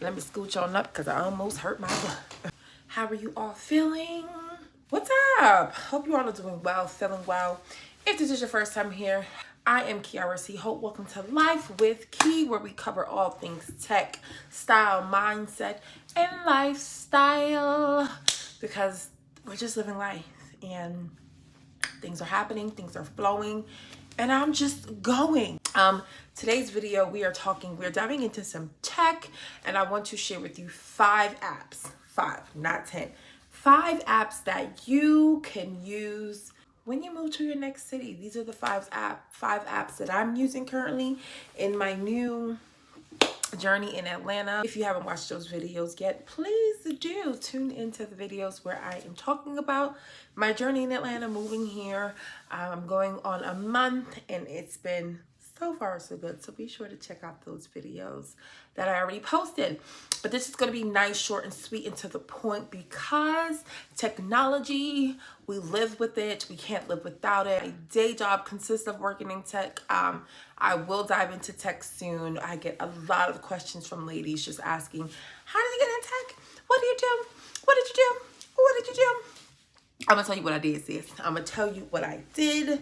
let me scooch on up because I almost hurt my butt. How are you all feeling? What's up? Hope you all are doing well, feeling well. If this is your first time here, I am Kiara C. Hope. Welcome to Life with Key, where we cover all things tech, style, mindset, and lifestyle. Because we're just living life and things are happening, things are flowing, and I'm just going. Today's video, we're diving into some tech, and I want to share with you 5 apps, 5, not 10, 5 apps that you can use when you move to your next city. These are the 5 apps that I'm using currently in my new journey in Atlanta. If you haven't watched those videos yet, please do tune into the videos where I am talking about my journey in Atlanta, moving here. I'm going on a month and it's been so far so good, so be sure to check out those videos that I already posted. But this is going to be nice, short and sweet, and to the point, because technology, we live with it, we can't live without it. My day job consists of working in tech. I will dive into tech soon. I get a lot of questions from ladies just asking, how did you get in tech? What do you do? What did you do? What did you do? I'm gonna tell you what I did, sis. I'm gonna tell you what I did.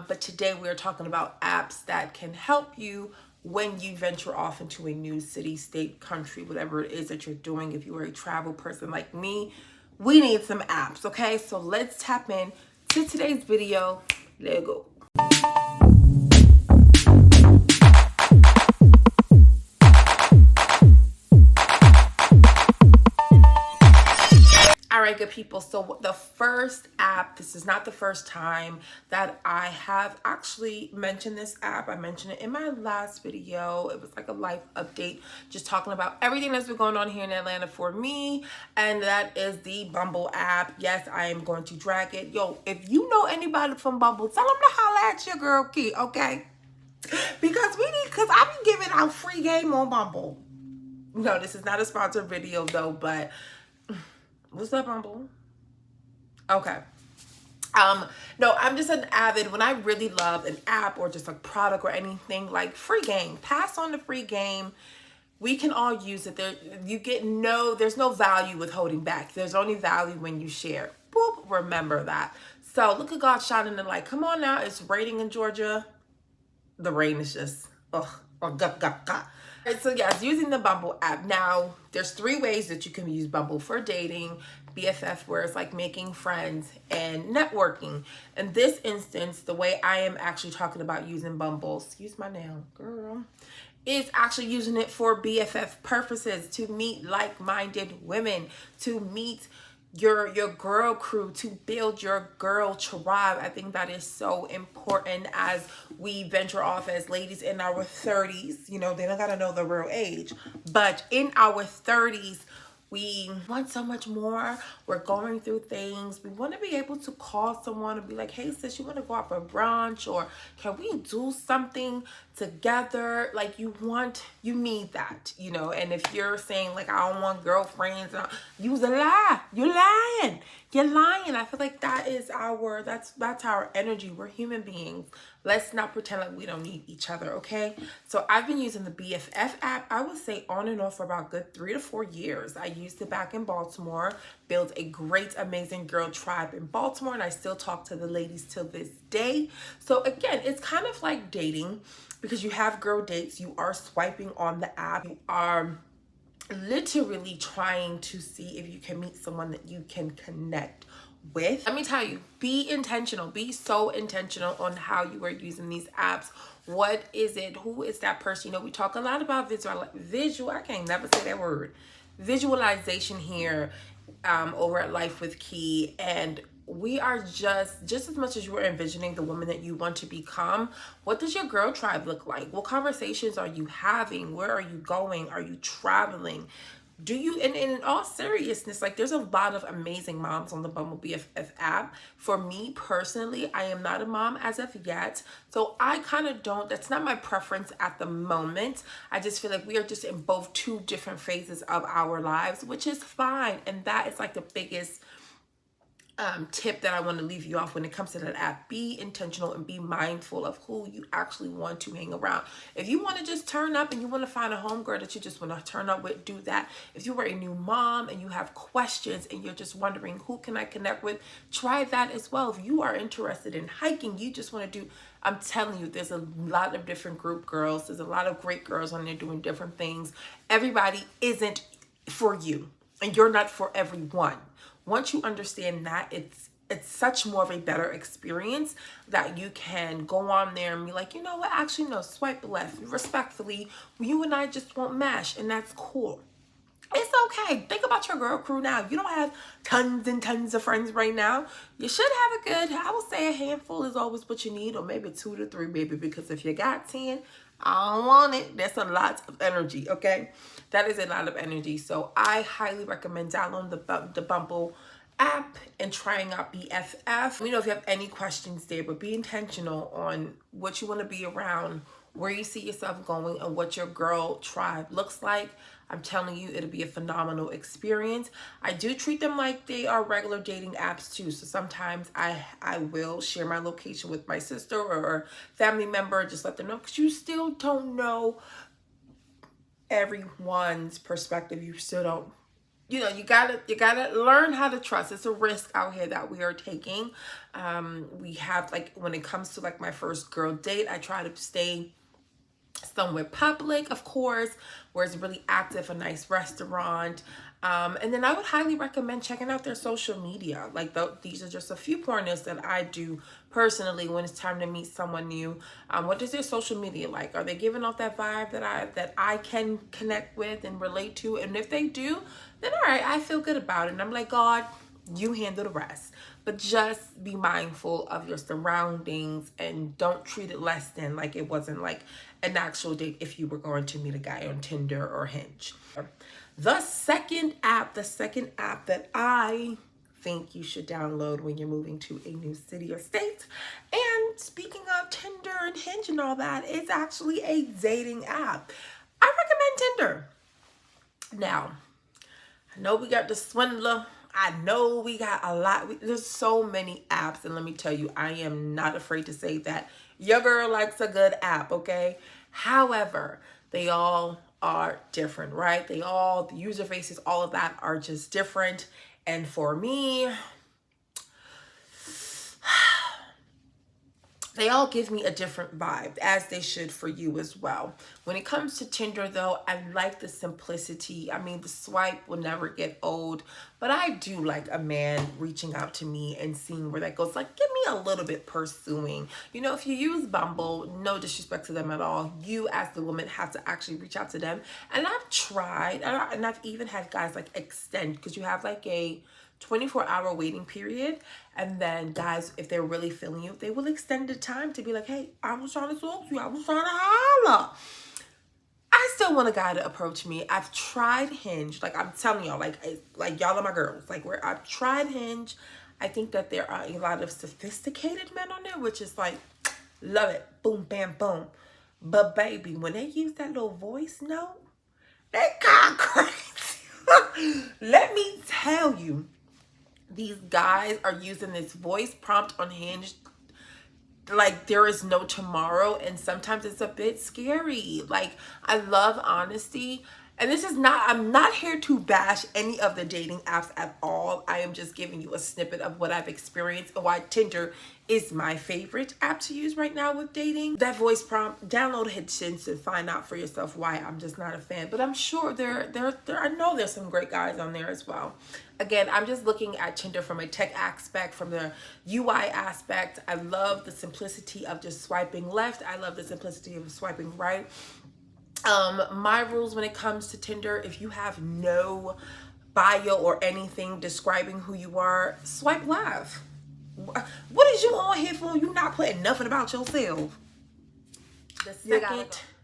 But today we're talking about apps that can help you when you venture off into a new city, state, country, whatever it is that you're doing. If you are a travel person like me, we need some apps, okay? So let's tap in to today's video. Let's go. All right, good people. So the first app, this is not the first time that I have actually mentioned this app. I mentioned it in my last video. It was like a life update, just talking about everything that's been going on here in Atlanta for me. And that is the Bumble app. Yes, I am going to drag it. Yo, if you know anybody from Bumble, tell them to holla at your girl Key, okay? Because I've been giving out free game on Bumble. No, this is not a sponsored video though, but what's up, Bumble? Okay. No, I'm just an avid, when I really love an app or just a product or anything, like free game, pass on the free game. We can all use it. There's no value with holding back. There's only value when you share. Boop, remember that. So look at God shining the light. Come on now, it's raining in Georgia. The rain is just, So yes, using the Bumble app. Now, there's 3 ways that you can use Bumble for dating, BFF, where it's like making friends and networking. In this instance, the way I am actually talking about using Bumble, excuse my nail, girl, is actually using it for BFF purposes, to meet like-minded women, to meet your girl crew, to build your girl tribe. I think that is so important as we venture off as ladies in our 30s. You know, they don't gotta know the real age, but in our 30s, we want so much more. We're going through things. We want to be able to call someone and be like, hey sis, you want to go out for brunch, or can we do something together? Like, you need that, you know. And if you're saying like, I don't want girlfriends, you's a lie. You're lying. I feel like that's our energy. We're human beings. Let's not pretend like we don't need each other, okay? So I've been using the BFF app, I would say on and off for about good 3 to 4 years. I used it back in Baltimore, built a great, amazing girl tribe in Baltimore, and I still talk to the ladies till this day. So again, it's kind of like dating, because you have girl dates, you are swiping on the app, you are literally trying to see if you can meet someone that you can connect with. Let me tell you, be intentional. Be so intentional on how you are using these apps. What is it? Who is that person? You know, we talk a lot about I can't never say that word. Visualization here over at Life with Key, and we are just as much as you are envisioning the woman that you want to become. What does your girl tribe look like? What conversations are you having? Where are you going? Are you traveling? Do you, and in all seriousness, like, there's a lot of amazing moms on the Bumble BFF app. For me personally, I am not a mom as of yet, so I kind of that's not my preference at the moment. I just feel like we are just in both 2 different phases of our lives, which is fine. And that is like the biggest tip that I want to leave you off when it comes to that app. Be intentional and be mindful of who you actually want to hang around. If you want to just turn up and you want to find a homegirl that you just want to turn up with, do that. If you are a new mom and you have questions and you're just wondering who can I connect with, try that as well. If you are interested in hiking, you just want to do, I'm telling you, there's a lot of different group girls. There's a lot of great girls on there doing different things. Everybody isn't for you and you're not for everyone. Once you understand that, it's such more of a better experience that you can go on there and be like, you know what, actually no, swipe left. Respectfully, you and I just won't mesh, and that's cool. It's okay. Think about your girl crew now. You don't have tons and tons of friends right now. You should have a good, I would say a handful is always what you need, or maybe 2 to 3, baby, because if you got 10, I don't want it. That's a lot of energy, okay? That is a lot of energy. So I highly recommend downloading the Bumble app and trying out BFF. You know, if you have any questions there, but be intentional on what you want to be around, where you see yourself going, and what your girl tribe looks like. I'm telling you, it'll be a phenomenal experience. I do treat them like they are regular dating apps too. So sometimes I will share my location with my sister or family member, just let them know, because you still don't know everyone's perspective. You still don't, you know, you gotta learn how to trust. It's a risk out here that we are taking. We have, like, when it comes to like my first girl date, I try to stay somewhere public, of course, where it's really active, a nice restaurant. And then I would highly recommend checking out their social media. Like these are just a few pointers that I do personally when it's time to meet someone new. What is their social media like? Are they giving off that vibe that I can connect with and relate to? And if they do, then all right, I feel good about it. And I'm like, God, you handle the rest. But just be mindful of your surroundings and don't treat it less than like it wasn't like an actual date if you were going to meet a guy on Tinder or Hinge. The second app that I think you should download when you're moving to a new city or state, and speaking of Tinder and Hinge and all that, is actually a dating app. I recommend Tinder. Now, I know we got the Swindler. I know we got a lot. There's so many apps, and let me tell you, I am not afraid to say that your girl likes a good app, okay? However, they all are different, right? The user faces, all of that are just different. And for me, they all give me a different vibe, as they should for you as well. When it comes to Tinder, though, I like the simplicity. I mean, the swipe will never get old, but I do like a man reaching out to me and seeing where that goes. Like, give me a little bit pursuing. You know, if you use Bumble, no disrespect to them at all, you as the woman have to actually reach out to them. And I've tried, and I've even had guys like extend, because you have like a 24-hour waiting period, and then guys, if they're really feeling you, they will extend the time to be like, hey, I was trying to talk to you, I was trying to holla. I still want a guy to approach me. I've tried Hinge. Like, I'm telling y'all, like y'all are my girls. Like, where I've tried Hinge, I think that there are a lot of sophisticated men on there, which is like, love it, boom, bam, boom. But baby, when they use that little voice note, they got crazy. Let me tell you, these guys are using this voice prompt on Hinge like there is no tomorrow, and sometimes it's a bit scary. Like, I love honesty, and this is not, I'm not here to bash any of the dating apps at all. I am just giving you a snippet of what I've experienced and why Tinder is my favorite app to use right now with dating. That voice prompt, download Hinge to find out for yourself why I'm just not a fan. But I'm sure there I know there's some great guys on there as well. Again, I'm just looking at Tinder from a tech aspect, from the UI aspect. I love the simplicity of just swiping left. I love the simplicity of swiping right. My rules when it comes to Tinder, if you have no bio or anything describing who you are, swipe left. What is you on here for? You not putting nothing about yourself.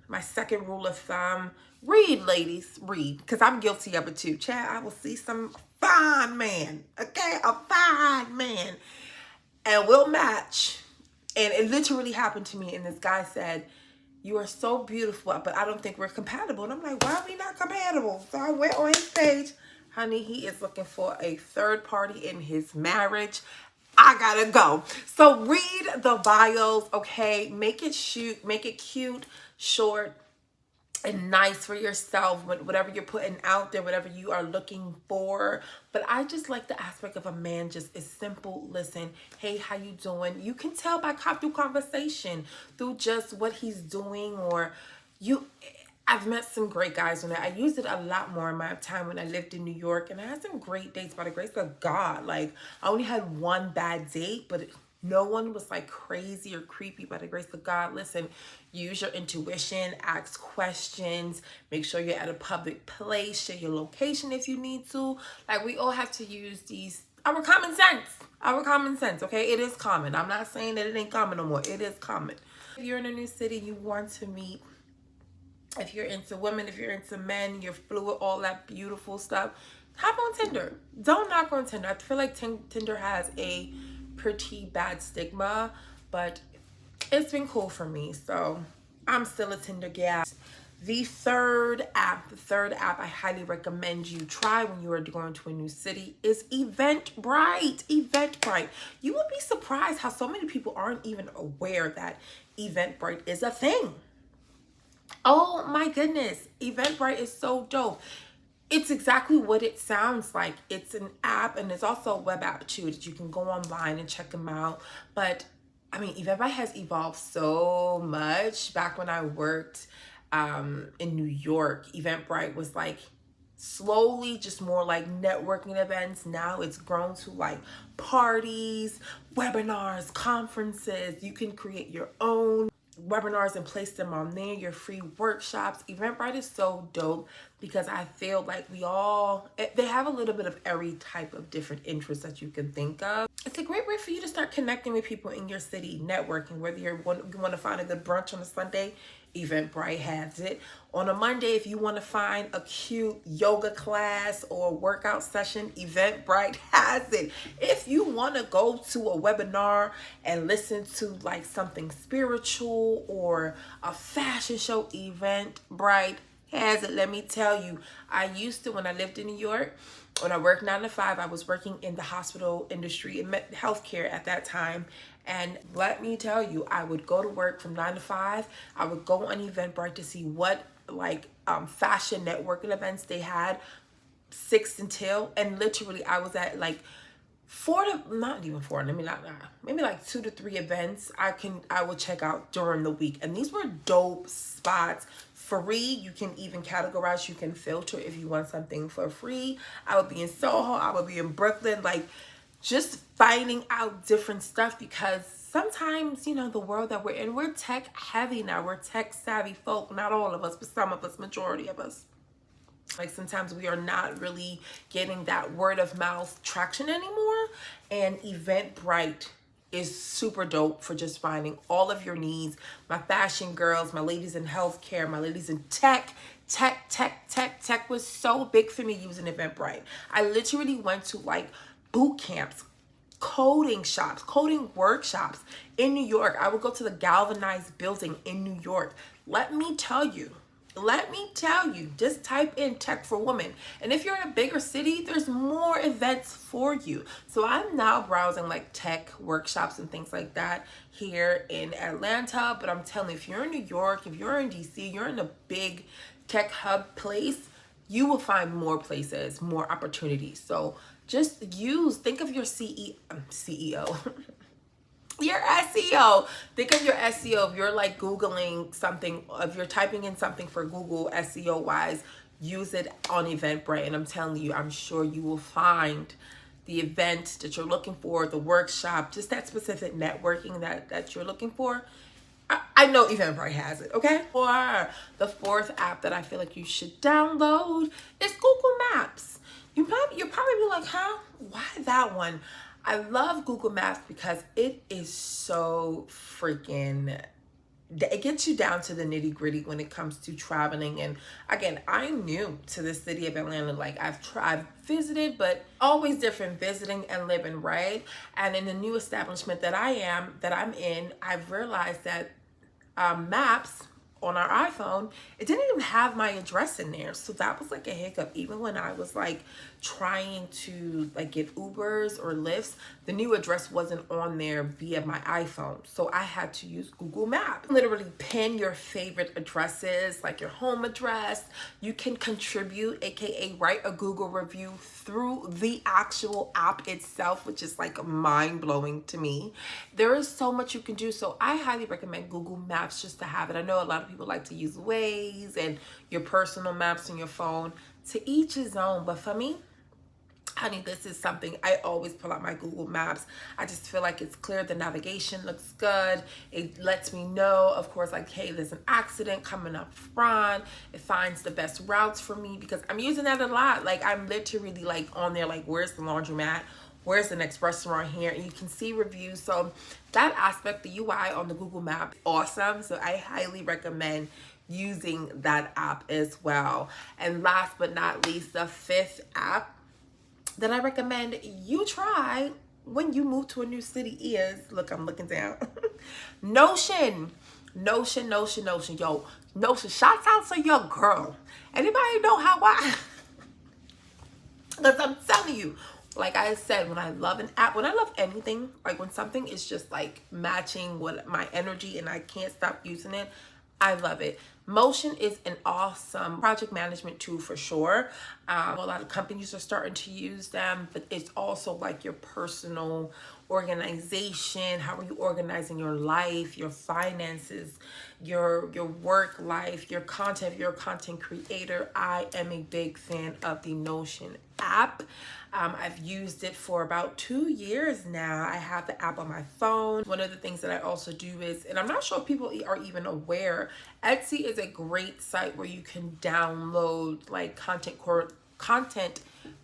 My second rule of thumb, read, ladies, read, because I'm guilty of it too. Chad, I will see some fine man, okay, a fine man, and we'll match. And it literally happened to me, and this guy said, you are so beautiful, but I don't think we're compatible. And I'm like, why are we not compatible? So I went on his page, Honey, he is looking for a third party in his marriage. I gotta go. So read the bios, okay? Make it cute, short, and nice for yourself, whatever you're putting out there, whatever you are looking for. But I just like the aspect of a man just is simple. Listen, hey, how you doing? You can tell by through conversation, through just what he's doing, or you. I've met some great guys on it. I used it a lot more in my time when I lived in New York, and I had some great dates by the grace of God. Like, I only had one bad date, but no one was like crazy or creepy by the grace of God. Listen, use your intuition, ask questions, make sure you're at a public place, share your location if you need to. Like, we all have to use our common sense. Our common sense, okay? It is common. I'm not saying that it ain't common no more. It is common. If you're in a new city, you want to meet, if you're into women, if you're into men, you're fluid, all that beautiful stuff, hop on Tinder. Don't knock on Tinder. I feel like Tinder has a pretty bad stigma, but it's been cool for me. So I'm still a Tinder gal. The third app I highly recommend you try when you are going to a new city is Eventbrite. Eventbrite. You will be surprised how so many people aren't even aware that Eventbrite is a thing. Oh my goodness. Eventbrite is so dope. It's exactly what it sounds like. It's an app, and it's also a web app too that you can go online and check them out. But I mean, Eventbrite has evolved so much. Back when I worked in New York, Eventbrite was like slowly just more like networking events. Now it's grown to like parties, webinars, conferences. You can create your own webinars and place them on there, your free workshops. Eventbrite is so dope because I feel like they have a little bit of every type of different interest that you can think of. It's a great way for you to start connecting with people in your city, networking, whether you want to find a good brunch on a Sunday, Eventbrite has it. On a Monday, if you want to find a cute yoga class or workout session, Eventbrite has it. If you want to go to a webinar and listen to like something spiritual or a fashion show, Eventbrite has it. Let me tell you, I used to, when I lived in New York, when I worked 9 to 5, I was working in the hospital industry, in healthcare at that time. And let me tell you, I would go to work from 9 to 5. I would go on Eventbrite to see what like fashion networking events they had 6 until, and literally I was at like 4 to, not even 4, maybe like 2 to 3 events I would check out during the week. And these were dope spots. Free. You can even categorize, you can filter if you want something for free. I would be in Soho, I would be in Brooklyn, like just finding out different stuff, because sometimes, you know, the world that we're in, we're tech heavy now. We're tech savvy folk. Not all of us, but some of us, majority of us. Like sometimes we are not really getting that word of mouth traction anymore. And Eventbrite is super dope for just finding all of your needs. My fashion girls, my ladies in healthcare, my ladies in tech was so big for me using Eventbrite. I literally went to like boot camps, coding shops, coding workshops in New York. I would go to the Galvanized building in New York. Let me tell you, just type in tech for women. And if you're in a bigger city, there's more events for you. So I'm now browsing like tech workshops and things like that here in Atlanta. But I'm telling you, if you're in New York, if you're in DC, you're in a big tech hub place, you will find more places, more opportunities. So just think of your CEO. Your SEO. Think of your SEO. If you're like Googling something, if you're typing in something for Google SEO wise, use it on Eventbrite. And I'm telling you, I'm sure you will find the event that you're looking for, the workshop, just that specific networking that you're looking for. I know Eventbrite has it, okay? Or the fourth app that I feel like you should download is Google Maps. You're probably be like, huh? Why that one? I love Google Maps because it is so freaking, it gets you down to the nitty gritty when it comes to traveling. And again, I'm new to the city of Atlanta. Like I've visited, but always different visiting and living, right? And in the new establishment that I'm in, I've realized that maps on our iPhone, it didn't even have my address in there. So that was like a hiccup. Even when I was like trying to like get Ubers or Lyfts, the new address wasn't on there via my iPhone. So I had to use Google Maps. Literally pin your favorite addresses, like your home address. You can contribute, aka write a Google review through the actual app itself, which is like mind-blowing to me. There is so much you can do. So I highly recommend Google Maps just to have it. I know a lot of people like to use Waze and your personal maps on your phone. To each his own, but for me, honey, this is something I always pull out my Google Maps. I just feel like it's clear. The navigation looks good. It lets me know, of course, like, hey, there's an accident coming up front. It finds the best routes for me because I'm using that a lot. Like, I'm literally like on there, like, where's the laundromat? Where's the next restaurant here? And you can see reviews. So that aspect, the UI on the Google Map, awesome. So I highly recommend using that app as well. And last but not least, the fifth app that I recommend you try when you move to a new city is, look, I'm looking down. Notion. Notion. Yo, Notion, shouts out to your girl. Anybody know how I, because I'm telling you, like I said, when I love an app, when I love anything, like when something is just like matching with my energy and I can't stop using it, I love it. Motion is an awesome project management tool for sure. A lot of companies are starting to use them, but it's also like your personal organization. How are you organizing your life, your finances, your work life, your content? If you're a content creator, I am a big fan of the Notion app. I've used it for about 2 years now. I have the app on my phone. One of the things that I also do is, and I'm not sure if people are even aware, Etsy is a great site where you can download like content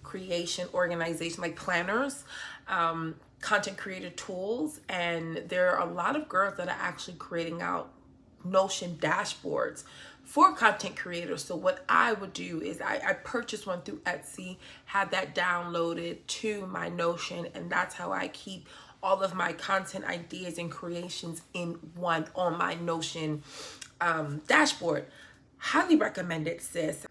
creation organization, like planners, content creator tools. And there are a lot of girls that are actually creating out Notion dashboards for content creators. So what I would do is I purchased one through Etsy, had that downloaded to my Notion, and that's how I keep all of my content ideas and creations in one on my Notion dashboard. Highly recommend it, sis.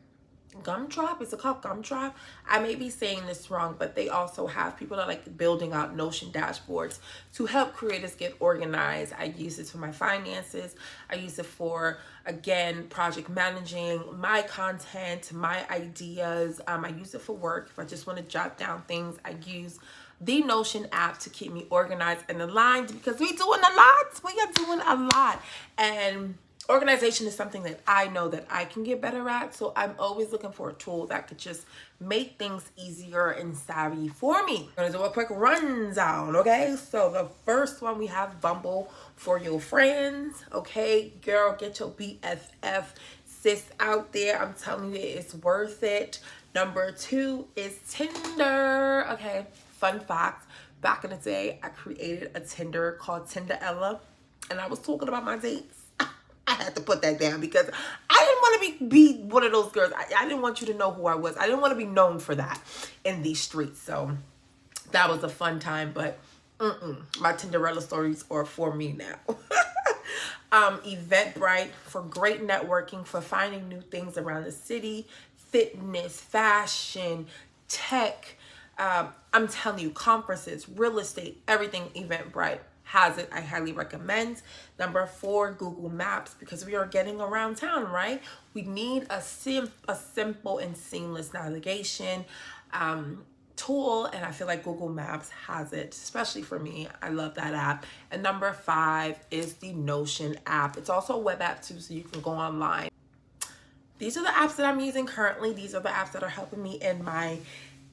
Gumdrop, is it called Gumdrop? I may be saying this wrong, but they also have people that are like building out Notion dashboards to help creators get organized. I use it for my finances. I use it for, again, project managing my content, my ideas. I use it for work. If I just want to jot down things, I use the Notion app to keep me organized and aligned because we're doing a lot. We are doing a lot. And organization is something that I know that I can get better at. So I'm always looking for a tool that could just make things easier and savvy for me. I'm gonna do a quick rundown, okay? So the first one, we have Bumble for your friends, okay? Girl, get your BFF sis out there. I'm telling you, it's worth it. Number 2 is Tinder, okay? Fun fact, back in the day, I created a Tinder called Tinder Ella, and I was talking about my dates. I had to put that down because I didn't want to be one of those girls. I didn't want you to know who I was. I didn't want to be known for that in these streets. So that was a fun time, but my Tinderella stories are for me now. Eventbrite for great networking, for finding new things around the city, fitness, fashion, tech. I'm telling you, conferences, real estate, everything. Eventbrite has it. I highly recommend. Number 4, Google Maps, because we are getting around town, right? We need a simple and seamless navigation tool, and I feel like Google Maps has it, especially for me. I love that app. And number 5 is the Notion app. It's also a web app too, so you can go online. These are the apps that I'm using currently. These are the apps that are helping me in my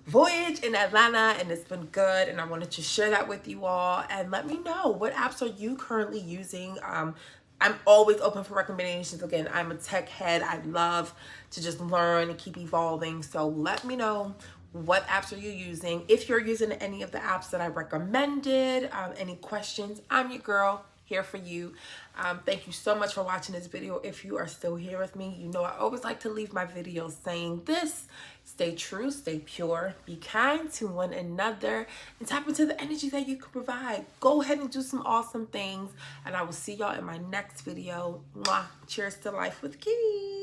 voyage in Atlanta, and it's been good, and I wanted to share that with you all. And let me know, what apps are you currently using? I'm always open for recommendations. Again, I'm a tech head. I love to just learn and keep evolving. So let me know, what apps are you using? If you're using any of the apps that I recommended, any questions, I'm your girl. here for you. Thank you so much for watching this video. If you are still here with me, you know I always like to leave my videos saying this: stay true, stay pure, be kind to one another, and tap into the energy that you can provide. Go ahead and do some awesome things, and I will see y'all in my next video. Mwah. Cheers to life with Key.